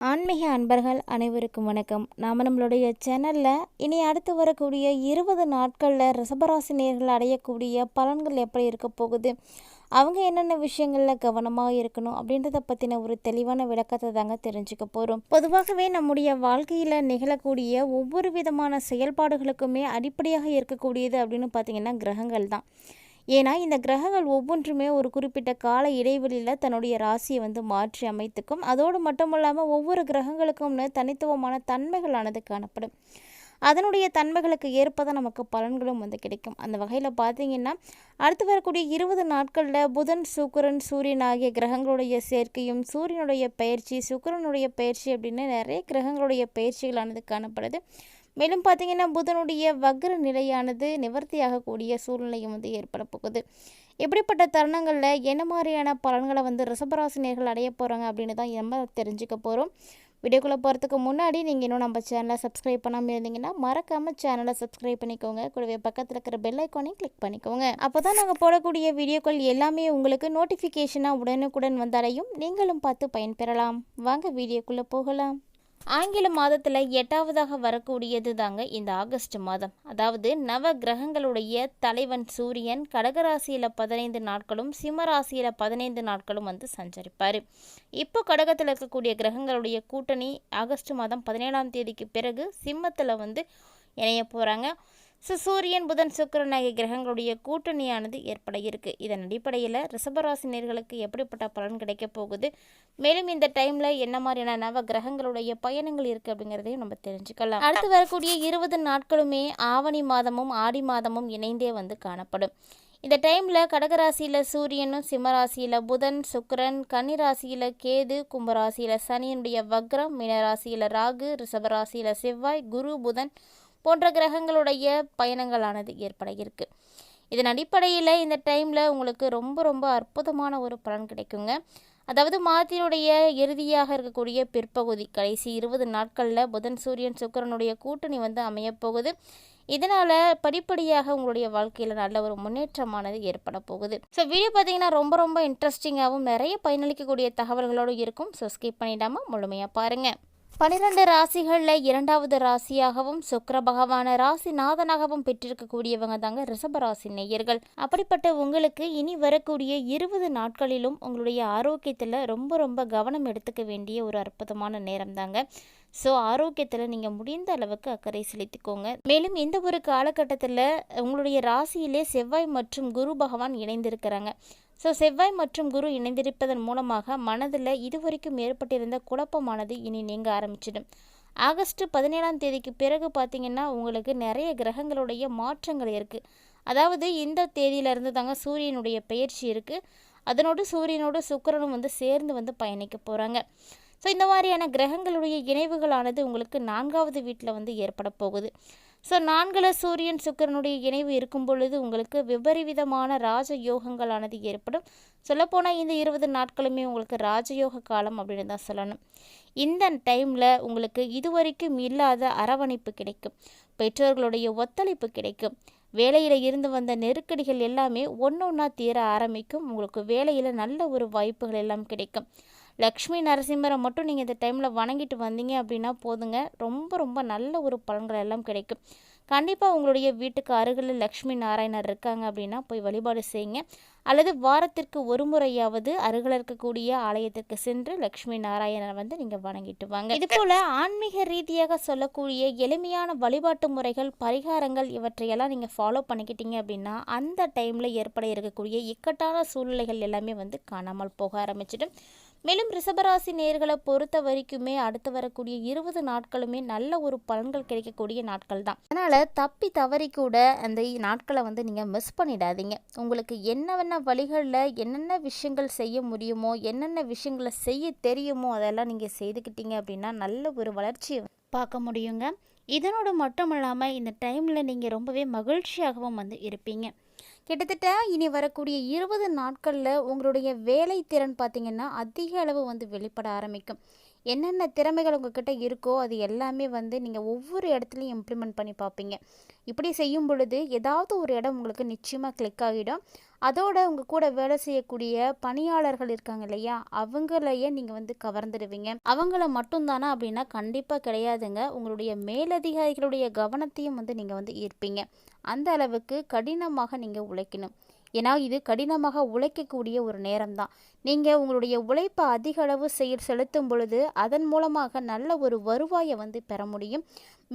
ஆன்மீக அன்பர்கள் அனைவருக்கும் வணக்கம். நாம் நம்மளுடைய சேனலில் இனி அடுத்து வரக்கூடிய 20 நாட்களில் ரிஷபராசி நேயர்கள் அடையக்கூடிய பலன்கள் எப்படி இருக்க போகுது, அவங்க என்னென்ன விஷயங்களில் கவனமாக இருக்கணும் அப்படின்றத பற்றின ஒரு தெளிவான விளக்கத்தை தாங்க தெரிஞ்சுக்க போகிறோம். பொதுவாகவே நம்முடைய வாழ்க்கையில் நிகழக்கூடிய ஒவ்வொரு விதமான செயல்பாடுகளுக்குமே அடிப்படையாக இருக்கக்கூடியது அப்படின்னு பார்த்திங்கன்னா கிரகங்கள் தான். ஏன்னா இந்த கிரகங்கள் ஒவ்வொன்றுமே ஒரு குறிப்பிட்ட கால இடைவெளியில் தன்னுடைய ராசியை மாற்றி அமைத்துக்கும். அதோடு மட்டும் இல்லாமல் ஒவ்வொரு கிரகங்களுக்கும்னு தனித்துவமான தன்மைகளானது காணப்படும். அதனுடைய தன்மைகளுக்கு ஏற்பதான் நமக்கு பலன்களும் கிடைக்கும். அந்த வகையில் பார்த்தீங்கன்னா அடுத்து வரக்கூடிய 20 நாட்களில் புதன், சுக்கிரன், சூரியன் ஆகிய கிரகங்களுடைய சேர்க்கையும், சூரியனுடைய பயிற்சி, சுக்கிரனுடைய பயிற்சி அப்படின்னு நிறைய கிரகங்களுடைய பயிற்சிகளானது காணப்படுது. மேலும் பார்த்திங்கன்னா புதனுடைய வக்ர நிலையானது நிவர்த்தியாகக்கூடிய சூழ்நிலையும் ஏற்பட போகுது. இப்படிப்பட்ட தருணங்களில் என்ன மாதிரியான பலன்களை ரிஷபராசினியர்கள் அடைய போகிறாங்க அப்படின்னு தான் நம்ம தெரிஞ்சுக்க போகிறோம். வீடியோக்குள்ளே போகிறதுக்கு முன்னாடி நீங்கள் இன்னும் நம்ம சேனலை சப்ஸ்கிரைப் பண்ணாமல் இருந்தீங்கன்னா மறக்காமல் சேனலை சப்ஸ்கிரைப் பண்ணிக்கோங்க. கூடவே பக்கத்தில் இருக்கிற பெல் ஐக்கானையும் கிளிக் பண்ணிக்கோங்க. அப்போ தான் நாங்கள் போடக்கூடிய வீடியோக்கள் எல்லாமே உங்களுக்கு நோட்டிஃபிகேஷனாக உடனுக்குடன் வந்தடையும். நீங்களும் பார்த்து பயன்பெறலாம். வாங்க வீடியோக்குள்ளே போகலாம். ஆங்கில மாதத்தில் 8வதாக வரக்கூடியது தாங்க இந்த ஆகஸ்ட் மாதம். அதாவது நவ கிரகங்களுடைய தலைவன் சூரியன் கடகராசியில் 15 நாட்களும் சிம்மராசியில் 15 நாட்களும் சஞ்சரிப்பார். இப்போ கடகத்தில் இருக்கக்கூடிய கிரகங்களுடைய கூட்டணி ஆகஸ்ட் மாதம் 17ஆம் தேதிக்கு பிறகு சிம்மத்தில் இணைய போகிறாங்க. சூரியன், புதன், சுக்கிரன் ஆகிய கிரகங்களுடைய கூட்டணியானது ஏற்பட இருக்கு. இதன் அடிப்படையில் ரிஷபராசினியர்களுக்கு எப்படிப்பட்ட பலன் கிடைக்க போகுது, மேலும் இந்த டைம்ல என்ன மாதிரியான நவ கிரகங்களுடைய பயணங்கள் இருக்கு அப்படிங்கிறதையும் நம்ம தெரிஞ்சுக்கலாம். அடுத்து வரக்கூடிய 20 நாட்களுமே ஆவணி மாதமும் ஆடி மாதமும் இணைந்தே காணப்படும். இந்த டைமில் கடகராசியில் சூரியனும், சிம்மராசியில் புதன், சுக்கிரன், கன்னிராசியில் கேது, கும்பராசியில் சனியினுடைய வக்ரம், மீனராசியில் ராகு, ரிஷபராசியில் செவ்வாய், குரு, புதன் போன்ற கிரகங்களுடைய பயணங்களானது ஏற்பட இருக்கு. இதன் அடிப்படையில் இந்த டைமில் உங்களுக்கு ரொம்ப ரொம்ப அற்புதமான ஒரு பலன் கிடைக்குங்க. அதாவது மாதத்தினுடைய இறுதியாக இருக்கக்கூடிய பிற்பகுதி கடைசி 20 நாட்களில் புதன், சூரியன், சுக்கிரனுடைய கூட்டணி அமையப்போகுது. இதனால் படிப்படியாக உங்களுடைய வாழ்க்கையில் நல்ல ஒரு முன்னேற்றமானது ஏற்பட போகுது. ஸோ வீடியோ பார்த்தீங்கன்னா ரொம்ப ரொம்ப இன்ட்ரெஸ்டிங்காகவும் நிறைய பயனளிக்கக்கூடிய தகவல்களோடு இருக்கும். ஸோ ஸ்கிப் பண்ணிடாமல் முழுமையாக பாருங்கள். 12 ராசிகளில் 2வது ராசியாகவும் சுக்கிர பகவான ராசிநாதனாகவும் பெற்றிருக்கக்கூடியவங்க தாங்க ரிஷபராசி நேயர்கள். அப்படிப்பட்ட உங்களுக்கு இனி வரக்கூடிய 20 நாட்களிலும் உங்களுடைய ஆரோக்கியத்தில் ரொம்ப ரொம்ப கவனம் எடுத்துக்க வேண்டிய ஒரு அற்புதமான நேரம் தாங்க. ஸோ ஆரோக்கியத்தில் நீங்கள் முடிந்த அளவுக்கு அக்கறை செலுத்திக்கோங்க. மேலும் இந்த ஒரு காலகட்டத்தில் உங்களுடைய ராசியிலே செவ்வாய் மற்றும் குரு பகவான் இணைந்திருக்கிறாங்க. ஸோ செவ்வாய் மற்றும் குரு இணைந்திருப்பதன் மூலமாக மனதில் இதுவரைக்கும் ஏற்பட்டிருந்த குழப்பமானது இனி நீங்க ஆரம்பிச்சிடும். ஆகஸ்ட் 17ஆம் தேதிக்கு பிறகு பார்த்திங்கன்னா உங்களுக்கு நிறைய கிரகங்களுடைய மாற்றங்கள் இருக்குது. அதாவது இந்த தேதியிலிருந்து தாங்க சூரியனுடைய பெயர்ச்சி இருக்குது. அதனோடு சூரியனோடு சுக்கிரனும் சேர்ந்து பயணிக்க போகிறாங்க. ஸோ இந்த மாதிரியான கிரகங்களுடைய இணைவுகளானது உங்களுக்கு 4வது வீட்டில் ஏற்பட போகுது. ஸோ 4ல் சூரியன் சுக்கிரனுடைய இணைவு இருக்கும் பொழுது உங்களுக்கு விபரீதமான ராஜயோகங்களானது ஏற்படும். சொல்லப்போனால் இந்த 20 நாட்களுமே உங்களுக்கு ராஜயோக காலம் அப்படின்னு தான் சொல்லணும். இந்த டைமில் உங்களுக்கு இதுவரைக்கும் இல்லாத அரவணைப்பு கிடைக்கும். பெற்றோர்களுடைய ஒத்துழைப்பு கிடைக்கும். வேலையில் இருந்து வந்த நெருக்கடிகள் எல்லாமே ஒன்றா தீர ஆரம்பிக்கும். உங்களுக்கு வேலையில் நல்ல ஒரு வாய்ப்புகள் எல்லாம் கிடைக்கும். லக்ஷ்மி நரசிம்மரை மட்டும் நீங்கள் இந்த டைமில் வணங்கிட்டு வந்தீங்க அப்படின்னா போதுங்க, ரொம்ப ரொம்ப நல்ல ஒரு பலன்கள் எல்லாம் கிடைக்கும். கண்டிப்பாக உங்களுடைய வீட்டுக்கு அருகில் லக்ஷ்மி நாராயணர் இருக்காங்க அப்படின்னா போய் வழிபாடு செய்யுங்க. அல்லது வாரத்திற்கு ஒரு முறையாவது அருகில் இருக்கக்கூடிய ஆலயத்திற்கு சென்று லக்ஷ்மி நாராயணரை நீங்கள் வணங்கிட்டு வாங்க. இது போல் ஆன்மீக ரீதியாக சொல்லக்கூடிய எளிமையான வழிபாட்டு முறைகள், பரிகாரங்கள் இவற்றையெல்லாம் நீங்கள் ஃபாலோ பண்ணிக்கிட்டீங்க அப்படின்னா அந்த டைமில் ஏற்பட இருக்கக்கூடிய இக்கட்டான சூழ்நிலைகள் எல்லாமே காணாமல் போக ஆரம்பிச்சிடும். மேலும் ரிஷபராசி நேயர்களை பொறுத்த வரைக்குமே அடுத்து வரக்கூடிய 20 நாட்களுமே நல்ல ஒரு பலன்கள் கிடைக்கக்கூடிய நாட்கள் தான். அதனால் தப்பி தவறி கூட அந்த நாட்களை நீங்கள் மிஸ் பண்ணிடாதீங்க. உங்களுக்கு என்னென்ன வழிகளில் என்னென்ன விஷயங்கள் செய்ய முடியுமோ, என்னென்ன விஷயங்களை செய்ய தெரியுமோ அதெல்லாம் நீங்கள் செய்துக்கிட்டீங்க அப்படின்னா நல்ல ஒரு வளர்ச்சியை பார்க்க முடியுங்க. இதனோடு மட்டும் இல்லாமல் இந்த டைமில் நீங்கள் ரொம்பவே மகிழ்ச்சியாகவும் இருப்பீங்க. கிட்டத்தட்ட இனி வரக்கூடிய 20 நாட்களில் உங்களுடைய வேலை திறன் பார்த்திங்கன்னா அதிக அளவு வெளிப்பட ஆரம்பிக்கும். என்னென்ன திறமைகள் உங்ககிட்ட இருக்கோ அது எல்லாமே வந்து நீங்கள் ஒவ்வொரு இடத்துலையும் இம்ப்ளிமெண்ட் பண்ணி பார்ப்பீங்க. இப்படி செய்யும் பொழுது ஏதாவது ஒரு இடம் உங்களுக்கு நிச்சயமாக கிளிக் ஆகிடும். அதோட உங்கள் கூட வேலை செய்யக்கூடிய பணியாளர்கள் இருக்காங்க இல்லையா, அவங்களையே நீங்கள் வந்து கவர்ந்துடுவீங்க. அவங்கள மட்டும்தானா அப்படின்னா கண்டிப்பாக கிடையாதுங்க. உங்களுடைய மேலதிகாரிகளுடைய கவனத்தையும் வந்து நீங்கள் வந்து ஈர்ப்பீங்க. அந்த அளவுக்கு கடினமாக நீங்கள் உழைக்கணும். ஏன்னா இது கடினமாக உழைக்கக்கூடிய ஒரு நேரம் தான். நீங்கள் உங்களுடைய உழைப்பை அதிக அளவு செலுத்தும் பொழுது அதன் மூலமாக நல்ல ஒரு வருவாயை வந்து பெற முடியும்.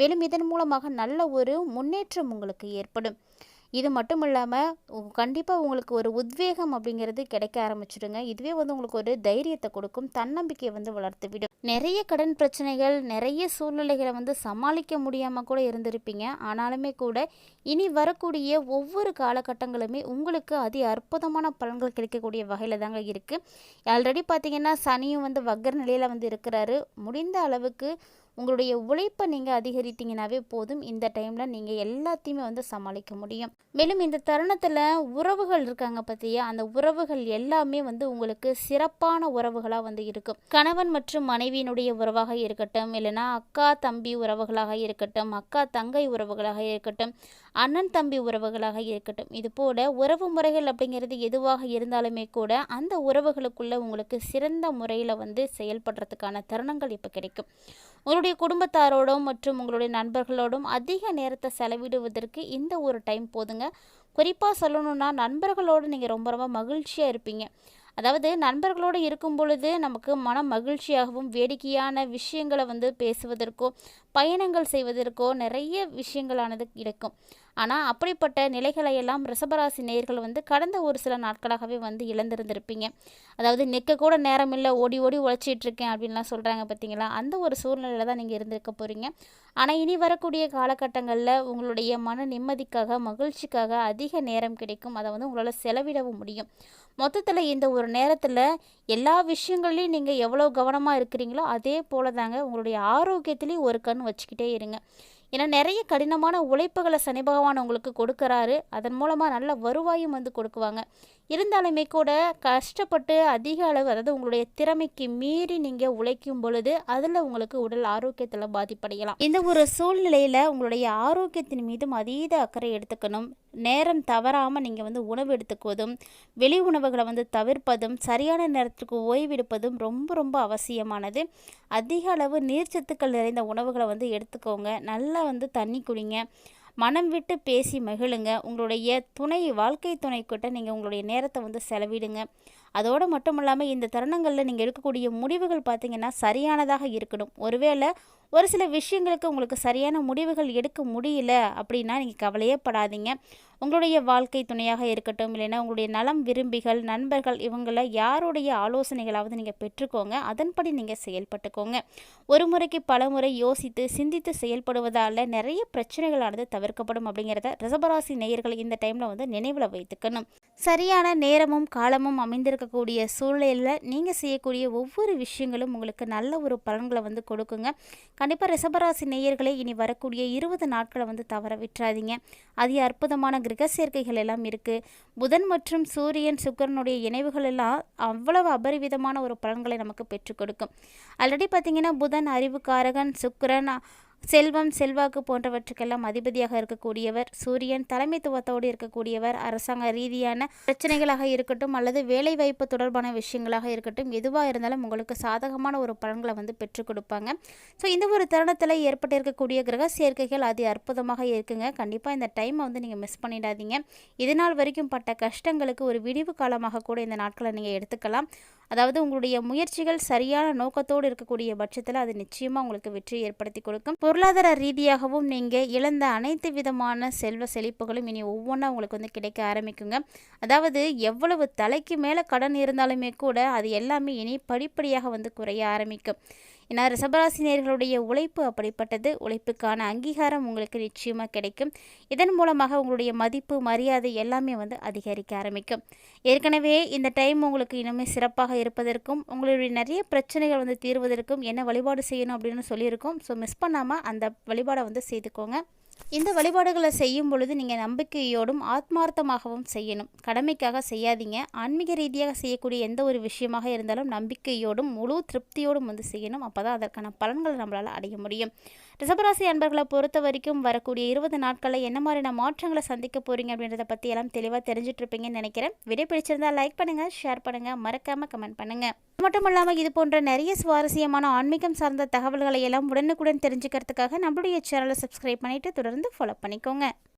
மேலும் இதன் மூலமாக நல்ல ஒரு முன்னேற்றம் உங்களுக்கு ஏற்படும். இது மட்டும் இல்லாமல் கண்டிப்பாக உங்களுக்கு ஒரு உத்வேகம் அப்படிங்கிறது கிடைக்க ஆரம்பிச்சிடுங்க. இதுவே வந்து உங்களுக்கு ஒரு தைரியத்தை கொடுக்கும், தன்னம்பிக்கையை வந்து வளர்த்து விடும். நிறைய கடன் பிரச்சனைகள், நிறைய சூழ்நிலைகளை வந்து சமாளிக்க முடியாமல் கூட இருந்திருப்பீங்க. ஆனாலுமே கூட இனி வரக்கூடிய ஒவ்வொரு காலகட்டங்களுமே உங்களுக்கு அதி அற்புதமான பலன்கள் கிடைக்கக்கூடிய வகையில் தாங்க இருக்குது. ஆல்ரெடி பார்த்தீங்கன்னா சனியும் வந்து வக்கர நிலையில் வந்து இருக்கிறாரு. முடிந்த அளவுக்கு உங்களுடைய உழைப்பை நீங்கள் அதிகரித்தீங்கன்னாவே போதும். இந்த டைமில் நீங்கள் எல்லாத்தையுமே வந்து சமாளிக்க முடியும். மேலும் இந்த தருணத்தில் உறவுகள் இருக்காங்க பார்த்தியா, அந்த உறவுகள் எல்லாமே வந்து உங்களுக்கு சிறப்பான உறவுகளாக வந்து இருக்கும். கணவன் மற்றும் மனைவியினுடைய உறவாக இருக்கட்டும், இல்லைனா அக்கா தம்பி உறவுகளாக இருக்கட்டும், அக்கா தங்கை உறவுகளாக இருக்கட்டும், அண்ணன் தம்பி உறவுகளாக இருக்கட்டும், இது போல உறவு முறைகள் அப்படிங்கிறது எதுவாக இருந்தாலுமே கூட அந்த உறவுகளுக்குள்ளே உங்களுக்கு சிறந்த முறையில் வந்து செயல்படுறதுக்கான தருணங்கள் இப்போ கிடைக்கும். உங்களுடைய குடும்பத்தாரோடும் மற்றும் உங்களுடைய நண்பர்களோடும் அதிக நேரத்தை செலவிடுவதற்கு இந்த ஒரு டைம் போதுங்க. குறிப்பாக சொல்லணும்னா நண்பர்களோடு நீங்கள் ரொம்ப ரொம்ப மகிழ்ச்சியாக இருப்பீங்க. அதாவது நண்பர்களோடு இருக்கும் பொழுது நமக்கு மனம் மகிழ்ச்சியாகவும் வேடிக்கையான விஷயங்களை வந்து பேசுவதற்கோ பயணங்கள் செய்வதற்கோ நிறைய விஷயங்களானது கிடைக்கும். ஆனால் அப்படிப்பட்ட நிலைகளை எல்லாம் ரிஷபராசி நேயர்கள் வந்து கடந்த ஒரு சில நாட்களாகவே வந்து இழந்திருந்திருப்பீங்க. அதாவது நிற்க கூட நேரம் இல்லை, ஓடி ஓடி உழைச்சிட்ருக்கேன் அப்படின்லாம் சொல்கிறாங்க பார்த்தீங்களா, அந்த ஒரு சூழ்நிலையில் தான் நீங்கள் இருந்திருக்க போகிறீங்க. ஆனால் இனி வரக்கூடிய காலகட்டங்களில் உங்களுடைய மன நிம்மதிக்காக மகிழ்ச்சிக்காக அதிக நேரம் கிடைக்கும். அதை வந்து உங்களால் செலவிடவும் முடியும். மொத்தத்தில் இந்த ஒரு நேரத்தில் எல்லா விஷயங்கள்லையும் நீங்கள் எவ்வளோ கவனமாக இருக்கிறீங்களோ அதே போல தாங்க உங்களுடைய ஆரோக்கியத்துலேயும் ஒரு கண் வச்சுக்கிட்டே இருங்க. ஏன்னா நிறைய கடினமான உழைப்புகளை சனி பகவான் உங்களுக்கு கொடுக்குறாரு. அதன் மூலமாக நல்ல வருவாயும் வந்து கொடுக்குவாங்க. இருந்தாலுமே கூட கஷ்டப்பட்டு அதிக அளவு, அதாவது உங்களுடைய திறமைக்கு மீறி நீங்கள் உழைக்கும் பொழுது அதில் உங்களுக்கு உடல் ஆரோக்கியத்தில் பாதிப்படையலாம். இந்த ஒரு சூழ்நிலையில் உங்களுடைய ஆரோக்கியத்தின் மீதும் அதீத அக்கறை எடுத்துக்கணும். நேரம் தவறாமல் நீங்கள் வந்து உணவு எடுத்துக்குவதும், வெளி உணவுகளை வந்து தவிர்ப்பதும், சரியான நேரத்துக்கு ஓய்வெடுப்பதும் ரொம்ப ரொம்ப அவசியமானது. அதிக அளவு நீர்ச்சத்துக்கள் நிறைந்த உணவுகளை வந்து எடுத்துக்கோங்க. நல்லா வந்து தண்ணி குடிங்க. மனம் விட்டு பேசி மகிழுங்க. உங்களுடைய வாழ்க்கை துணைக்கிட்ட நீங்கள் உங்களுடைய நேரத்தை வந்து செலவிடுங்க. அதோடு மட்டும் இல்லாமல் இந்த தருணங்களில் நீங்கள் எடுக்கக்கூடிய முடிவுகள் பார்த்திங்கன்னா சரியானதாக இருக்கணும். ஒருவேளை ஒரு சில விஷயங்களுக்கு உங்களுக்கு சரியான முடிவுகள் எடுக்க முடியல அப்படின்னா நீங்கள் கவலையே படாதீங்க. உங்களுடைய வாழ்க்கை துணையாக இருக்கட்டும், இல்லைன்னா உங்களுடைய நலம் விரும்பிகள், நண்பர்கள், இவங்கள யாருடைய ஆலோசனைகளாவது நீங்கள் பெற்றுக்கோங்க. அதன்படி நீங்கள் செயல்பட்டுக்கோங்க. ஒரு முறைக்கு பல முறை யோசித்து சிந்தித்து செயல்படுவதால் நிறைய பிரச்சனைகளானது தவிர்க்கப்படும் அப்படிங்கிறத ரிஷபராசி நேயர்கள் இந்த டைமில் வந்து நினைவில் வைத்துக்கணும். சரியான நேரமும் காலமும் அமைந்திருக்கக்கூடிய சூழ்நிலையில் நீங்கள் செய்யக்கூடிய ஒவ்வொரு விஷயங்களும் உங்களுக்கு நல்ல ஒரு பலன்களை வந்து கொடுக்குங்க. கண்டிப்பாக ரிஷபராசி நேயர்களே இனி வரக்கூடிய 20 நாட்களை வந்து தவற விட்டுறாதீங்க. அதி அற்புதமான கிரக சேர்க்கைகள் எல்லாம் இருக்குது. புதன் மற்றும் சூரியன் சுக்கிரனுடைய இணைவுகள் எல்லாம் அவ்வளவு அபரிவிதமான ஒரு பலன்களை நமக்கு பெற்றுக் கொடுக்கும். ஆல்ரெடி பார்த்திங்கன்னா புதன் அறிவுக்காரகன், சுக்கிரன் செல்வம் செல்வாக்கு போன்றவற்றுக்கெல்லாம் அதிபதியாக இருக்கக்கூடியவர், சூரியன் தலைமைத்துவத்தோடு இருக்கக்கூடியவர், அரசாங்க ரீதியான பிரச்சனைகளாக இருக்கட்டும் அல்லது வேலை வாய்ப்பு தொடர்பான விஷயங்களாக இருக்கட்டும், எதுவாக இருந்தாலும் உங்களுக்கு சாதகமான ஒரு பலன்களை வந்து பெற்றுக் கொடுப்பாங்க. ஸோ இந்த ஒரு தருணத்தில் ஏற்பட்டு இருக்கக்கூடிய கிரக சேர்க்கைகள் அது அற்புதமாக இருக்குங்க. கண்டிப்பாக இந்த டைமை வந்து நீங்கள் மிஸ் பண்ணிடாதீங்க. இதனால் வரைக்கும் பட்ட கஷ்டங்களுக்கு ஒரு விடிவு காலமாக கூட இந்த நாட்களை நீங்கள் எடுத்துக்கலாம். அதாவது உங்களுடைய முயற்சிகள் சரியான நோக்கத்தோடு இருக்கக்கூடிய பட்சத்தில் அது நிச்சயமாக உங்களுக்கு வெற்றி ஏற்படுத்தி கொடுக்கும். பொருளாதார ரீதியாகவும் நீங்கள் இழந்த அனைத்து விதமான செல்வ செழிப்புகளும் இனி ஒவ்வொன்றா உங்களுக்கு வந்து கிடைக்க ஆரம்பிக்குங்க. அதாவது எவ்வளவு தலைக்கு மேலே கடன் இருந்தாலுமே கூட அது எல்லாமே இனி படிப்படியாக வந்து குறைய ஆரம்பிக்கும். ஏன்னா ரிஷபராசினியர்களுடைய உழைப்பு அப்படிப்பட்டது. உழைப்புக்கான அங்கீகாரம் உங்களுக்கு நிச்சயமாக கிடைக்கும். இதன் மூலமாக உங்களுடைய மதிப்பு மரியாதை எல்லாமே வந்து அதிகரிக்க ஆரம்பிக்கும். ஏற்கனவே இந்த டைம் உங்களுக்கு இன்னுமே சிறப்பாக இருப்பதற்கும் உங்களுடைய நிறைய பிரச்சனைகள் வந்து தீர்வதற்கும் என்ன வழிபாடு செய்யணும் அப்படின்னு சொல்லியிருக்கோம். ஸோ மிஸ் பண்ணாமல் அந்த வழிபாடை வந்து செய்துக்கோங்க. இந்த வழிபாடுகளை செய்யும் பொழுது நீங்கள் நம்பிக்கையோடும் ஆத்மார்த்தமாகவும் செய்யணும். கடமைக்காக செய்யாதீங்க. ஆன்மீக ரீதியாக செய்யக்கூடிய எந்த ஒரு விஷயமாக இருந்தாலும் நம்பிக்கையோடும் முழு திருப்தியோடும் செய்யணும். அப்போ தான் அதற்கான பலன்களை நம்மளால் அடைய முடியும். ரிஷபராசி அன்பர்களை பொறுத்த வரைக்கும் வரக்கூடிய 20 நாட்களில் என்ன மாதிரியான மாற்றங்களை சந்திக்க போகிறீங்க அப்படின்றத பற்றி எல்லாம் தெளிவாக தெரிஞ்சுட்டு இருப்பீங்கன்னு நினைக்கிறேன். வீடியோ பிடிச்சிருந்தால் லைக் பண்ணுங்கள், ஷேர் பண்ணுங்கள், மறக்காமல் கமெண்ட் பண்ணுங்கள். மட்டும் இல்லாமல் இது போன்ற நிறைய சுவாரஸ்யமான ஆன்மீகம் சார்ந்த தகவல்களை எல்லாம் உடனுக்குடன் தெரிஞ்சுக்கிறதுக்காக நம்மளுடைய சேனலை சப்ஸ்கிரைப் பண்ணிவிட்டு தொடர்ந்து ஃபாலோ பண்ணிக்கோங்க.